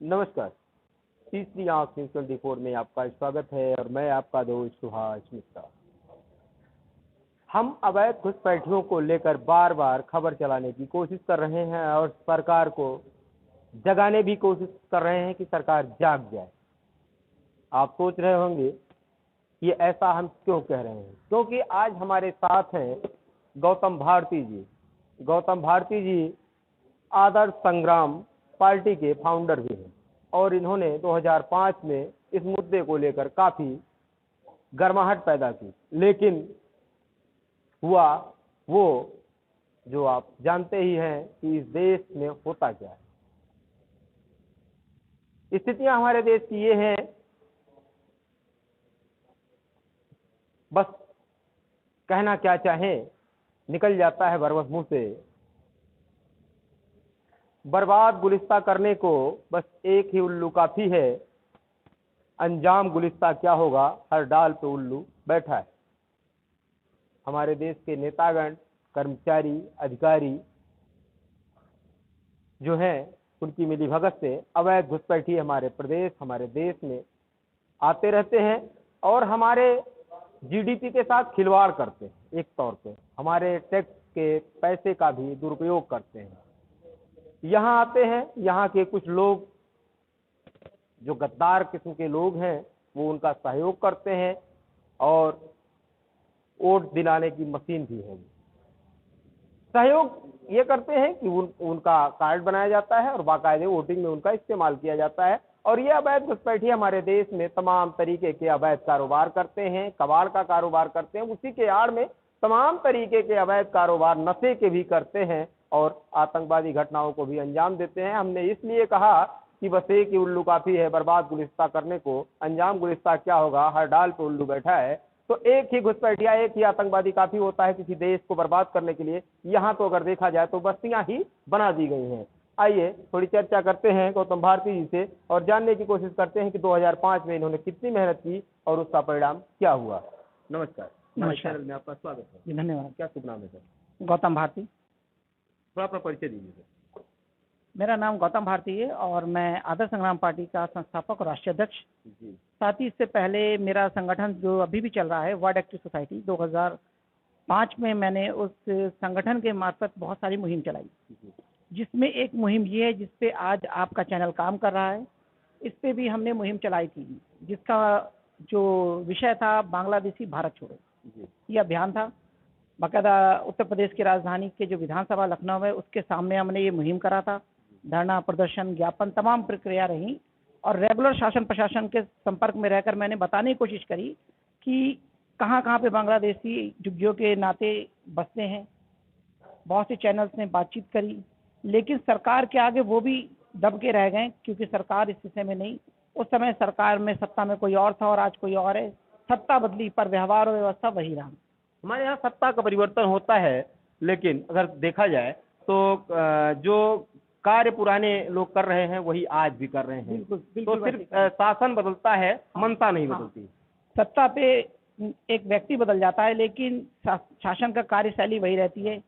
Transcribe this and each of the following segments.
नमस्कार। तीसरी आंख न्यूज 24 में आपका स्वागत है और मैं आपका दोस्त सुभाष मिश्रा। हम अवैध घुसपैठियों को लेकर बार बार खबर चलाने की कोशिश कर रहे हैं और सरकार को जगाने भी कोशिश कर रहे हैं कि सरकार जाग जाए। आप सोच रहे होंगे कि ऐसा हम क्यों कह रहे हैं, क्योंकि आज हमारे साथ हैं गौतम भारती जी। गौतम भारती जी आदर्श संग्राम पार्टी के फाउंडर भी हैं और इन्होंने 2005 में इस मुद्दे को लेकर काफी गर्माहट पैदा की, लेकिन हुआ वो जो आप जानते ही हैं कि इस देश में होता क्या है। स्थितियां हमारे देश की ये हैं, बस कहना क्या चाहें निकल जाता है बरबस मुंह से। बर्बाद गुलिस्ता करने को बस एक ही उल्लू काफी है, अंजाम गुलिस्ता क्या होगा हर डाल पे उल्लू बैठा है। हमारे देश के नेतागण, कर्मचारी, अधिकारी जो हैं उनकी मिलीभगत से अवैध घुसपैठी हमारे प्रदेश, हमारे देश में आते रहते हैं और हमारे जीडीपी के साथ खिलवाड़ करते हैं। एक तौर पे हमारे टैक्स के पैसे का भी दुरुपयोग करते हैं। यहाँ आते हैं, यहाँ के कुछ लोग जो गद्दार किस्म के लोग हैं वो उनका सहयोग करते हैं और वोट दिलाने की मशीन भी है। सहयोग ये करते हैं कि उनका कार्ड बनाया जाता है और बाकायदे वोटिंग में उनका इस्तेमाल किया जाता है। और ये अवैध घुसपैठी हमारे देश में तमाम तरीके के अवैध कारोबार करते हैं, कबाड़ का कारोबार करते हैं, उसी के आड़ में तमाम तरीके के अवैध कारोबार नशे के भी करते हैं और आतंकवादी घटनाओं को भी अंजाम देते हैं। हमने इसलिए कहा कि बस एक ही उल्लू काफी है बर्बाद गुलिस्ता करने को, अंजाम गुलिस्ता क्या होगा हर डाल पे उल्लू बैठा है। तो एक ही घुसपैठिया, एक ही आतंकवादी काफी होता है किसी देश को बर्बाद करने के लिए। यहाँ तो अगर देखा जाए तो बस्तियां ही बना दी गई हैं। आइए थोड़ी चर्चा करते हैं गौतम भारती जी से और जानने की कोशिश करते हैं कि 2005 में इन्होंने कितनी मेहनत की और उसका परिणाम क्या हुआ। नमस्कार। नमस्कार। चैनल में आपका स्वागत है। जी धन्यवाद। क्या शुभ नाम है सर? गौतम भारती। थोड़ा अपना परिचय दीजिए सर। मेरा नाम गौतम भारती है और मैं आदर्श संग्राम पार्टी का संस्थापक और राष्ट्रीय अध्यक्ष। जी साथ ही इससे पहले मेरा संगठन जो अभी भी चल रहा है वर्ल्ड एक्टिव सोसाइटी, 2005 में मैंने उस संगठन के मार्फत बहुत सारी मुहिम चलाई, जी जिसमें एक मुहिम ये है जिसपे आज आपका चैनल काम कर रहा है। इस पे भी हमने मुहिम चलाई थी जिसका जो विषय था बांग्लादेशी भारत छोड़ो। जी ये अभियान था। बाकायदा उत्तर प्रदेश की राजधानी के जो विधानसभा लखनऊ है उसके सामने हमने ये मुहिम करा था। धरना, प्रदर्शन, ज्ञापन, तमाम प्रक्रिया रही और रेगुलर शासन प्रशासन के संपर्क में रहकर मैंने बताने की कोशिश करी कि कहाँ कहाँ पे बांग्लादेशी झुग्गियों के नाते बसते हैं। बहुत से चैनल्स ने बातचीत करी, लेकिन सरकार के आगे वो भी दब के रह गए क्योंकि सरकार इस विषय में नहीं। उस समय सरकार में सत्ता में कोई और था और आज कोई और है। सत्ता बदली पर व्यवहार और व्यवस्था वही रहा। हमारे यहाँ सत्ता का परिवर्तन होता है, लेकिन अगर देखा जाए तो जो कार्य पुराने लोग कर रहे हैं वही आज भी कर रहे हैं। बिल्कुल तो बिल्कुल सिर्फ शासन बदलता है, मनसा नहीं हाँ। बदलती। सत्ता पे एक व्यक्ति बदल जाता है लेकिन शासन का कार्यशैली वही रहती है।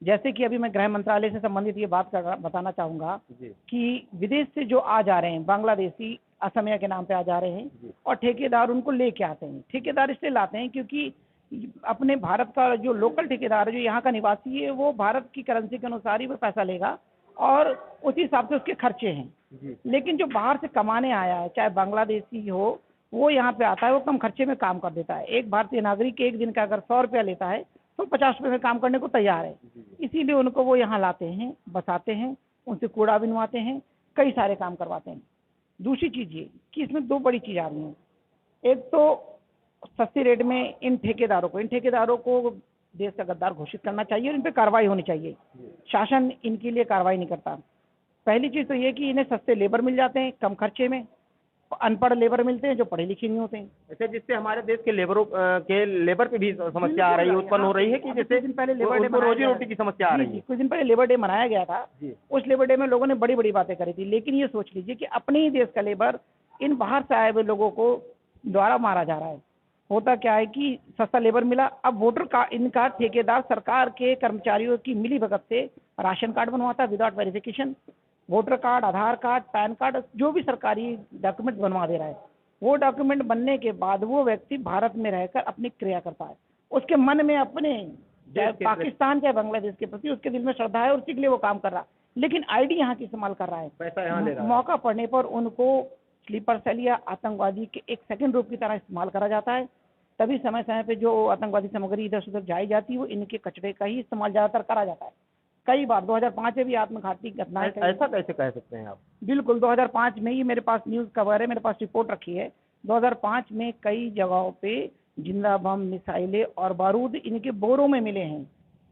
जैसे कि अभी मैं गृह मंत्रालय से संबंधित ये बात बताना चाहूँगा जी कि विदेश से जो आ जा रहे हैं बांग्लादेशी, असमिया के नाम पे आ जा रहे हैं जी और ठेकेदार उनको लेके आते हैं। ठेकेदार इसलिए लाते हैं क्योंकि अपने भारत का जो लोकल ठेकेदार है, जो यहाँ का निवासी है, वो भारत की करेंसी के अनुसार ही वो पैसा लेगा और उसी हिसाब से उसके खर्चे हैं। जी लेकिन जो बाहर से कमाने आया है, चाहे बांग्लादेशी हो, वो यहाँ पे आता है, वो कम खर्चे में काम कर देता है। एक भारतीय नागरिक एक दिन का अगर 100 रुपया लेता है तो 50 रुपये में काम करने को तैयार है। इसीलिए उनको वो यहाँ लाते हैं, बसाते हैं, उनसे कूड़ा बिनवाते हैं, कई सारे काम करवाते हैं। दूसरी चीज़ ये कि इसमें दो बड़ी चीज़ आ रही हैं। एक तो सस्ते रेट में इन ठेकेदारों को देश का गद्दार घोषित करना चाहिए और इन पर कार्रवाई होनी चाहिए। शासन इनके लिए कार्रवाई नहीं करता। पहली चीज़ तो ये कि इन्हें सस्ते लेबर मिल जाते हैं कम खर्चे में, अनपढ़ लेबर मिलते हैं जो पढ़े लिखे नहीं होते हैं। अच्छा, जिससे हमारे देश के लेबर पे भी समस्या आ रही है, उत्पन्न हो रही है कि जैसे कुछ दिन पहले लेबर डे उनको रोजी रोटी की समस्या आ रही है। कुछ दिन पहले लेबर डे मनाया गया था। जी उस लेबर डे में लोगों ने बड़ी बड़ी बातें करी थी, लेकिन ये सोच लीजिए कि अपने ही देश का लेबर इन बाहर से आए हुए लोगों को द्वारा मारा जा रहा है। होता क्या है कि सस्ता लेबर मिला, अब वोटर का इनका ठेकेदार सरकार के कर्मचारियों की मिली भगत से राशन कार्ड बनवाता विदाउट वेरिफिकेशन। वोटर कार्ड, आधार कार्ड, पैन कार्ड, जो भी सरकारी डॉक्यूमेंट बनवा दे रहा है, वो डॉक्यूमेंट बनने के बाद वो व्यक्ति भारत में रहकर अपनी क्रिया करता है। उसके मन में अपने चाहे पाकिस्तान चाहे बांग्लादेश के प्रति उसके दिल में श्रद्धा है और उसी के लिए वो काम कर रहा है, लेकिन आईडी यहाँ की इस्तेमाल कर रहा है, पैसा यहाँ ले रहा है। मौका पड़ने पर उनको स्लीपर सेल या आतंकवादी के एक सेकंड रूप की तरह इस्तेमाल करा जाता है। तभी समय समय पे जो आतंकवादी सामग्री इधर से उधर जाई जाती है वो इनके कचरे का ही इस्तेमाल ज़्यादातर करा जाता है। कई बार 2005 में भी आत्मघाती घटनाएं ऐसा कैसे कह सकते हैं आप? बिल्कुल 2005 में ही मेरे पास न्यूज़ खबर है, मेरे पास रिपोर्ट रखी है। 2005 में कई जगहों पे जिंदा बम, मिसाइलें और बारूद इनके बोरों में मिले हैं,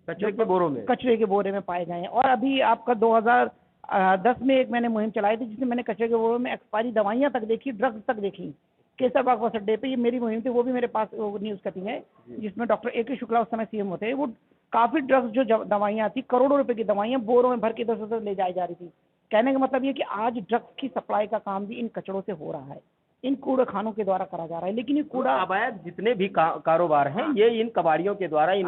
कचरे के बोरों में, कचरे के बोरे में पाए गए हैं। और अभी आपका 2010 में एक मैंने मुहिम चलाई थी जिसमें मैंने कचरे के बोरों में एक्सपायरी दवाइयाँ तक देखी, ड्रग्स तक देखी। केसरबाग बस अड्डे पे ये मेरी मुहिम थी, वो भी मेरे पास न्यूज़ कटिंग है जिसमें डॉक्टर AK शुक्ला उस समय CM होते हैं। वो काफ़ी ड्रग्स जो दवाइयाँ थी, करोड़ों रुपए की दवाइयाँ बोरों में भर के इधर से उधर ले जाई जा रही थी। कहने का मतलब ये कि आज ड्रग्स की सप्लाई का काम भी इन कचड़ों से हो रहा है, इन कूड़े खानों के द्वारा करा जा रहा है। लेकिन ये कूड़ा अवैध जितने भी कारोबार हैं ये इन कबाड़ियों के द्वारा, इन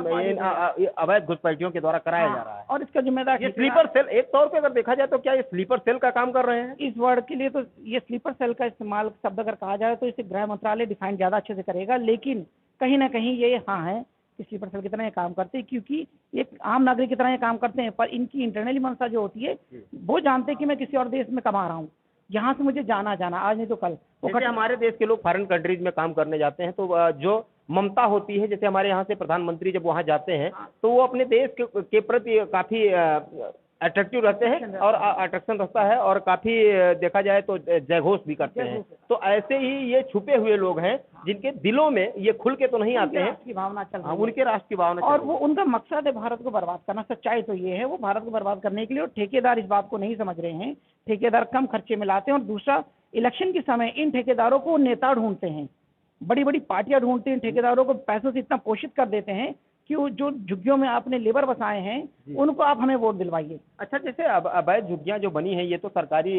अवैध घुसपैठियों के द्वारा कराया जा रहा है। और इसका जिम्मेदार ये स्लीपर सेल एक तौर पे अगर देखा जाए तो क्या ये स्लीपर सेल का काम कर रहे हैं? इस वर्ड के लिए तो ये स्लीपर सेल का इस्तेमाल शब्द अगर कहा जाए तो इसे गृह मंत्रालय डिफाइन ज़्यादा अच्छे से करेगा, लेकिन कहीं ना कहीं ये हाँ है कि स्लीपर सेल की तरह ये काम करते हैं, क्योंकि ये आम नागरिक की तरह ये काम करते हैं। पर इनकी इंटरनली मंशा जो होती है वो जानते हैं कि मैं किसी और देश में कमा रहा हूँ, यहाँ से मुझे जाना आज नहीं तो कल। जैसे हमारे देश के लोग फॉरेन कंट्रीज में काम करने जाते हैं तो जो ममता होती है, जैसे हमारे यहाँ से प्रधानमंत्री जब वहाँ जाते हैं तो वो अपने देश के प्रति काफ़ी अट्रैक्टिव रहते हैं और अट्रैक्शन रहता है और काफ़ी देखा जाए तो जयघोष भी करते हैं। तो ऐसे ही ये छुपे हुए लोग हैं जिनके दिलों में ये खुल के तो नहीं आते हैं, की भावना चल रही है, उनके राष्ट्र की भावना, और वो उनका मकसद है भारत को बर्बाद करना। सच्चाई तो ये है वो भारत को बर्बाद करने के लिए, और ठेकेदार इस बात को नहीं समझ रहे हैं। ठेकेदार कम खर्चे में लाते हैं, और दूसरा इलेक्शन के समय इन ठेकेदारों को नेता ढूंढते हैं, बड़ी बड़ी पार्टियां ढूंढते हैं, ठेकेदारों को पैसों से इतना पोषित कर देते हैं कि वो जो झुग्गियों में आपने लेबर बसाए हैं उनको आप हमें वोट दिलवाइए। अच्छा, जैसे अब अवैध झुग्गियाँ जो बनी हैं ये तो सरकारी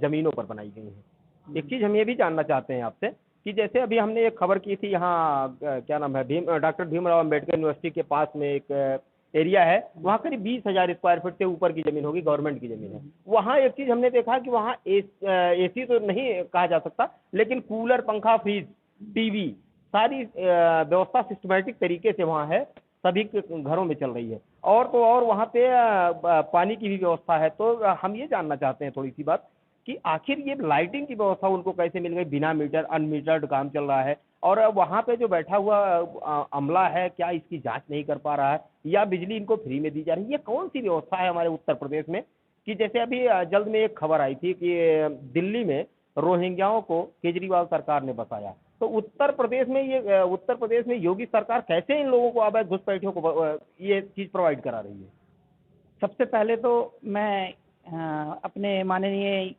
जमीनों पर बनाई गई हैं। एक चीज़ हम ये भी जानना चाहते हैं आपसे कि जैसे अभी हमने एक खबर की थी यहाँ क्या नाम है, डॉक्टर भीमराव अम्बेडकर यूनिवर्सिटी के पास में एक एरिया है, वहाँ करीब 20,000 स्क्वायर फीट से ऊपर की ज़मीन होगी, गवर्नमेंट की ज़मीन है। वहाँ एक चीज़ हमने देखा कि वहाँ AC तो नहीं कहा जा सकता, लेकिन कूलर, पंखा, फ्रिज, TV सारी व्यवस्था सिस्टमेटिक तरीके से वहाँ है, सभी के घरों में चल रही है। और तो और वहाँ पे पानी की भी व्यवस्था है। तो हम ये जानना चाहते हैं थोड़ी सी बात कि आखिर ये लाइटिंग की व्यवस्था उनको कैसे मिल गई? बिना मीटर, अनमीटर्ड काम चल रहा है, और वहाँ पे जो बैठा हुआ अमला है क्या इसकी जांच नहीं कर पा रहा है, या बिजली इनको फ्री में दी जा रही है? ये कौन सी व्यवस्था है हमारे उत्तर प्रदेश में? कि जैसे अभी जल्द में एक खबर आई थी कि दिल्ली में रोहिंग्याओं को केजरीवाल सरकार ने बसाया, तो उत्तर प्रदेश में योगी सरकार कैसे इन लोगों को, अवैध घुसपैठियों को ये चीज़ प्रोवाइड करा रही है? सबसे पहले तो मैं अपने माननीय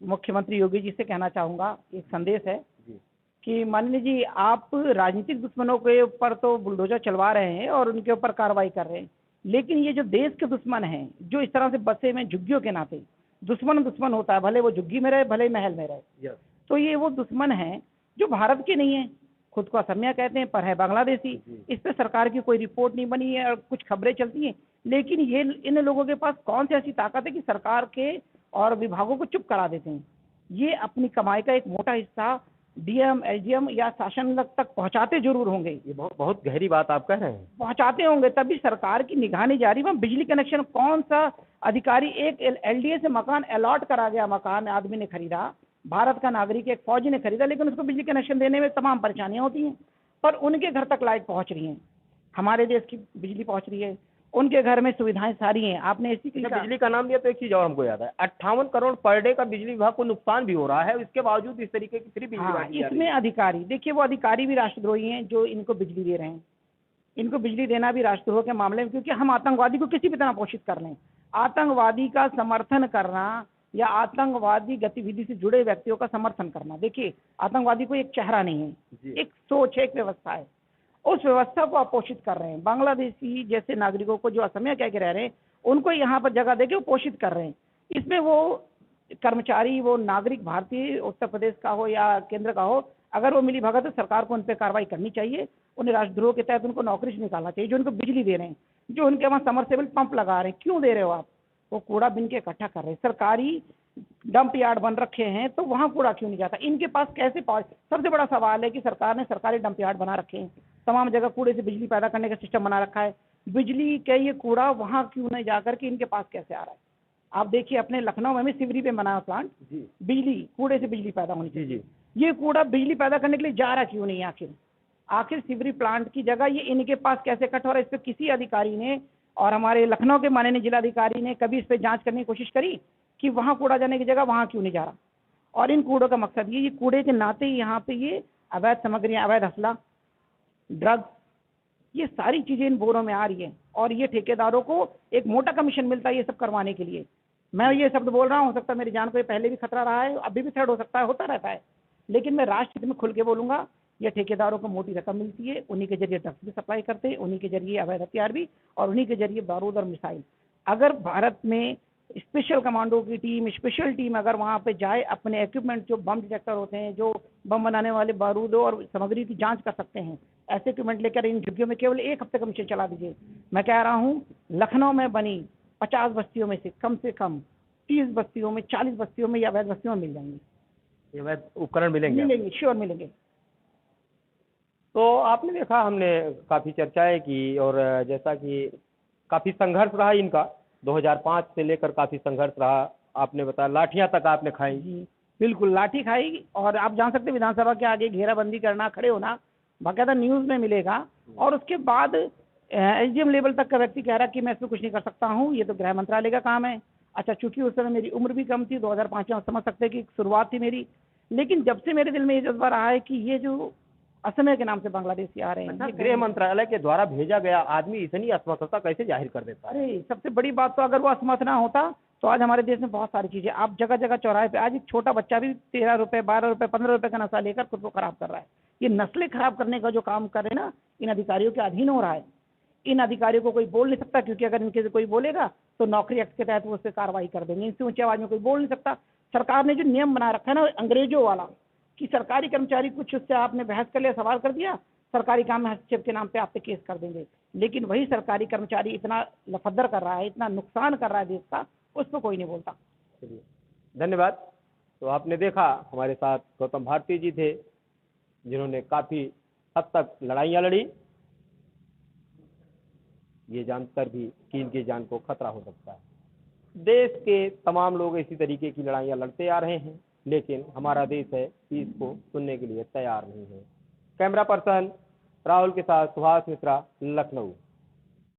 मुख्यमंत्री योगी जी से कहना चाहूँगा, एक संदेश है कि माननीय जी, आप राजनीतिक दुश्मनों के ऊपर तो बुलडोजर चलवा रहे हैं और उनके ऊपर कार्रवाई कर रहे हैं, लेकिन ये जो देश के दुश्मन हैं, जो इस तरह से बसे में झुग्गियों के नाते, दुश्मन होता है, भले वो झुग्गी में रहे, भले महल में रहे, तो ये वो दुश्मन हैं जो भारत के नहीं है, खुद को असमिया कहते हैं पर है बांग्लादेशी। इस पे सरकार की कोई रिपोर्ट नहीं बनी है और कुछ खबरें चलती हैं, लेकिन ये इन लोगों के पास कौन सी ऐसी ताकत है कि सरकार के और विभागों को चुप करा देते हैं? ये अपनी कमाई का एक मोटा हिस्सा DM, LGM या शासन तक पहुंचाते जरूर होंगे। ये बहुत गहरी बात आप कह रहे हैं। पहुंचाते होंगे, तभी सरकार की निगाह नहीं जा रही। वहाँ बिजली कनेक्शन कौन सा अधिकारी, एक LDA से मकान अलॉट करा गया, मकान आदमी ने खरीदा, भारत का नागरिक एक फौजी ने खरीदा, लेकिन उसको बिजली कनेक्शन देने में तमाम परेशानियां होती हैं, पर उनके घर तक लाइट पहुंच रही है, हमारे देश की बिजली पहुंच रही है, उनके घर में सुविधाएं सारी हैं। आपने इसी बिजली का नाम लिया तो एक चीज और हमको याद है, 58 करोड़ पर डे का बिजली विभाग को नुकसान भी हो रहा है, इसके बावजूद इस तरीके की फ्री बिजली इसमें अधिकारी, देखिए वो अधिकारी भी राष्ट्रद्रोही हैं जो इनको बिजली दे रहे हैं। इनको बिजली देना भी राष्ट्रद्रोह के मामले में, क्योंकि हम आतंकवादी को किसी भी तरह पोषित कर लें, आतंकवादी का समर्थन करना या आतंकवादी गतिविधि से जुड़े व्यक्तियों का समर्थन करना, देखिए आतंकवादी को एक चेहरा नहीं है, एक सोच है, एक व्यवस्था है, उस व्यवस्था को आप पोषित कर रहे हैं। बांग्लादेशी जैसे नागरिकों को जो असमिया कह के रह रहे हैं, उनको यहाँ पर जगह देके वो पोषित कर रहे हैं। इसमें वो कर्मचारी, वो नागरिक भारतीय उत्तर प्रदेश का हो या केंद्र का हो, अगर वो मिली भगत, तो सरकार को उन पर कार्रवाई करनी चाहिए। उन्हें राष्ट्रद्रोह के तहत उनको नौकरी से निकालना चाहिए। जो उनको बिजली दे रहे हैं, जो उनके वहाँ समरसेबल पंप लगा रहे हैं, क्यों दे रहे हो आप? वो कूड़ा बिन के इकट्ठा कर रहे हैं। सरकारी डंप यार्ड बन रखे हैं तो वहाँ कूड़ा क्यों नहीं जाता? इनके पास कैसे पहुँच? सबसे बड़ा सवाल है कि सरकार ने सरकारी डंप यार्ड बना रखे हैं, तमाम जगह कूड़े से बिजली पैदा करने का सिस्टम बना रखा है, बिजली का ये कूड़ा वहाँ क्यों नहीं जा करके इनके पास कैसे आ रहा है? आप देखिए अपने लखनऊ में सिवरी पे बना प्लांट, बिजली कूड़े से बिजली पैदा होनी चाहिए, ये कूड़ा बिजली पैदा करने के लिए जा रहा क्यों नहीं? आखिर सिवरी प्लांट की जगह ये इनके पास कैसे कट हो रहा है? इस पर किसी अधिकारी ने और हमारे लखनऊ के माननीय जिलाधिकारी ने कभी इस पर जांच करने की कोशिश करी कि वहाँ कूड़ा जाने की जगह वहाँ क्यों नहीं जा रहा? और इन कूड़ों का मकसद ये कूड़े के नाते ही यहाँ पे ये अवैध सामग्रियाँ, अवैध असला, ड्रग्स, ये सारी चीज़ें इन बोरों में आ रही हैं और ये ठेकेदारों को एक मोटा कमीशन मिलता है ये सब करवाने के लिए। मैं ये शब्द बोल रहा हूँ, हो सकता है मेरी जान को ये पहले भी खतरा रहा है, अभी भी थ्रेट हो सकता है, होता रहता है, लेकिन मैं राष्ट्र हित में खुल के बोलूँगा, ये ठेकेदारों को मोटी रकम मिलती है, उन्हीं के जरिए ड्रग्स भी सप्लाई करते हैं, उन्हीं के जरिए अवैध हथियार भी, और उन्हीं के जरिए बारूद और मिसाइल। अगर भारत में स्पेशल कमांडो की टीम, स्पेशल टीम अगर वहाँ पे जाए, अपने इक्विपमेंट जो बम डिटेक्टर होते हैं, जो बम बनाने वाले बारूदों और सामग्री की जांच कर सकते हैं, ऐसे इक्विपमेंट लेकर इन झुग्गियों में केवल 1 हफ्ते का मिशन चला दीजिए। मैं कह रहा हूँ लखनऊ में बनी 50 बस्तियों में से कम 30 बस्तियों में, 40 बस्तियों में या अवैध बस्तियों में मिल जाएंगे, ये अवैध उपकरण मिलेंगे, श्योर मिलेंगे। तो आपने देखा, हमने काफ़ी चर्चाएं की और जैसा कि काफ़ी संघर्ष रहा इनका, 2005 से लेकर काफ़ी संघर्ष रहा। आपने बताया लाठियां तक आपने खाई। जी बिल्कुल, लाठी खाई, और आप जान सकते हैं विधानसभा के आगे घेराबंदी करना, खड़े होना, बाकायदा न्यूज़ में मिलेगा। और उसके बाद एसडीएम लेवल तक का व्यक्ति कह रहा कि मैं इसमें कुछ नहीं कर सकता हूँ, ये तो गृह मंत्रालय का काम है। अच्छा, चूंकि उस समय मेरी उम्र भी कम थी, 2005 में, आप समझ सकते हैं कि शुरुआत थी मेरी, लेकिन जब से मेरे दिल में ये जज्बा रहा है कि ये जो असमय के नाम से बांग्लादेशी आ रहे हैं, अच्छा, गृह मंत्रालय के द्वारा भेजा गया आदमी इतनी असमर्थता कैसे जाहिर कर देता है? अरे सबसे बड़ी बात तो, अगर वो असमर्थ ना होता तो आज हमारे देश में बहुत सारी चीजें, आप जगह जगह चौराहे पे आज एक छोटा बच्चा भी 13 रुपए, 12 रुपए, 15 रुपए का नशा लेकर खुद को खराब कर रहा है। ये नस्लें खराब करने का जो काम कर रहे हैं ना, इन अधिकारियों के अधीन हो रहा है। इन अधिकारियों को कोई बोल नहीं सकता, क्योंकि अगर इनके से कोई बोलेगा तो नौकरी एक्ट के तहत वो उस पर कार्रवाई कर देंगे। इनसे ऊंची आवाज में कोई बोल नहीं सकता। सरकार ने जो नियम बना रखा है ना अंग्रेजों वाला, कि सरकारी कर्मचारी कुछ उससे आपने बहस कर लिया, सवाल कर दिया, सरकारी काम में हस्तक्षेप के नाम पे आप पे केस कर देंगे। लेकिन वही सरकारी कर्मचारी इतना लफदर कर रहा है, इतना नुकसान कर रहा है देश का, उस पर कोई नहीं बोलता। चलिए, धन्यवाद। तो आपने देखा हमारे साथ गौतम भारती जी थे, जिन्होंने काफ़ी हद तक लड़ाइयाँ लड़ी, ये जानकर भी कि इनकी जान को खतरा हो सकता है। देश के तमाम लोग इसी तरीके की लड़ाइयाँ लड़ते आ रहे हैं, लेकिन हमारा देश है कि इसको सुनने के लिए तैयार नहीं है। कैमरा पर्सन राहुल के साथ सुभाष मिश्रा, लखनऊ।